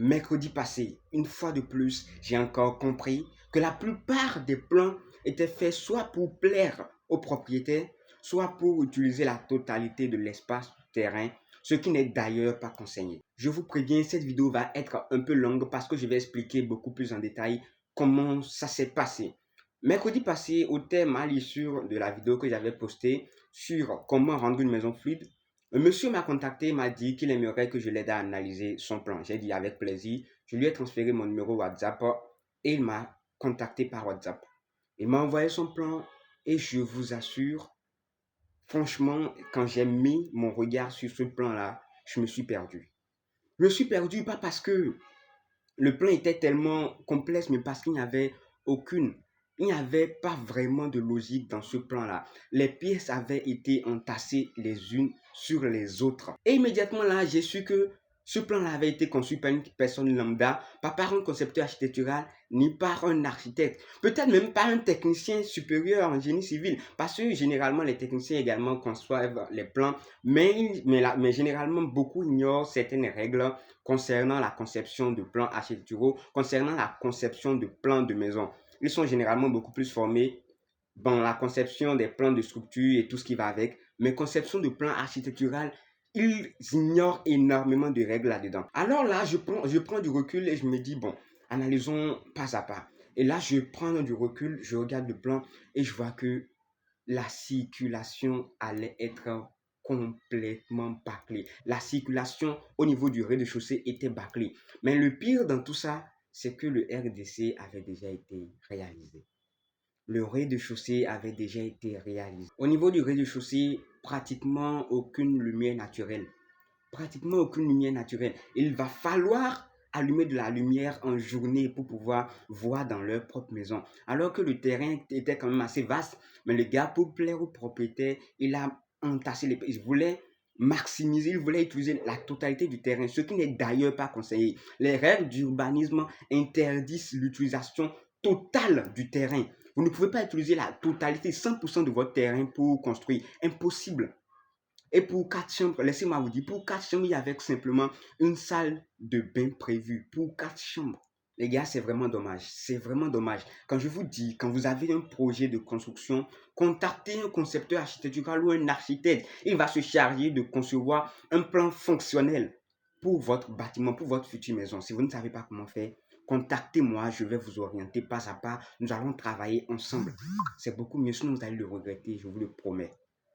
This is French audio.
Mercredi passé, une fois de plus, j'ai encore compris que la plupart des plans étaient faits soit pour plaire aux propriétaires, soit pour utiliser la totalité de l'espace terrain, ce qui n'est d'ailleurs pas conseillé. Je vous préviens, cette vidéo va être un peu longue parce que je vais expliquer beaucoup plus en détail comment ça s'est passé. Mercredi passé, au terme à l'issue de la vidéo que j'avais postée sur comment rendre une maison fluide, un monsieur m'a contacté, m'a dit qu'il aimerait que je l'aide à analyser son plan. J'ai dit avec plaisir. Je lui ai transféré mon numéro WhatsApp et il m'a contacté par WhatsApp. Il m'a envoyé son plan et je vous assure, franchement, quand j'ai mis mon regard sur ce plan-là, je me suis perdu. Je me suis perdu pas parce que le plan était tellement complexe, mais parce qu'il n'y avait aucune, il n'y avait pas vraiment de logique dans ce plan-là. Les pièces avaient été entassées les unes sur les autres. Et immédiatement là, j'ai su que ce plan-là avait été conçu par une personne lambda, pas par un concepteur architectural, ni par un architecte. Peut-être même pas un technicien supérieur en génie civil, parce que généralement les techniciens également conçoivent les plans, mais généralement beaucoup ignorent certaines règles concernant la conception de plans architecturaux, concernant la conception de plans de maison. Ils sont généralement beaucoup plus formés dans la conception des plans de structure et tout ce qui va avec, mais conception de plans architectural, ils ignorent énormément de règles là-dedans. Alors là, je prends du recul et je me dis, bon, analysons pas à pas. Et là, je prends du recul, je regarde le plan et je vois que la circulation allait être complètement bâclée. La circulation au niveau du rez-de-chaussée était bâclée. Mais le pire dans tout ça, c'est que le RDC avait déjà été réalisé. Le rez-de-chaussée avait déjà été réalisé. Au niveau du rez-de-chaussée, pratiquement aucune lumière naturelle. Pratiquement aucune lumière naturelle. Il va falloir allumer de la lumière en journée pour pouvoir voir dans leur propre maison. Alors que le terrain était quand même assez vaste, mais le gars, pour plaire au propriétaire, il a entassé les... Il voulait maximiser, il voulait utiliser la totalité du terrain, ce qui n'est d'ailleurs pas conseillé. Les règles d'urbanisme interdisent l'utilisation totale du terrain. Vous ne pouvez pas utiliser la totalité, 100% de votre terrain pour construire. Impossible. Et pour 4 chambres, laissez-moi vous dire, pour 4 chambres, il y avait simplement une salle de bain prévue. Pour 4 chambres. Les gars, c'est vraiment dommage. C'est vraiment dommage. Quand je vous dis, quand vous avez un projet de construction, contactez un concepteur architectural ou un architecte. Il va se charger de concevoir un plan fonctionnel pour votre bâtiment, pour votre future maison. Si vous ne savez pas comment faire, contactez-moi, je vais vous orienter pas à pas. Nous allons travailler ensemble. C'est beaucoup mieux, sinon vous allez le regretter, je vous le promets.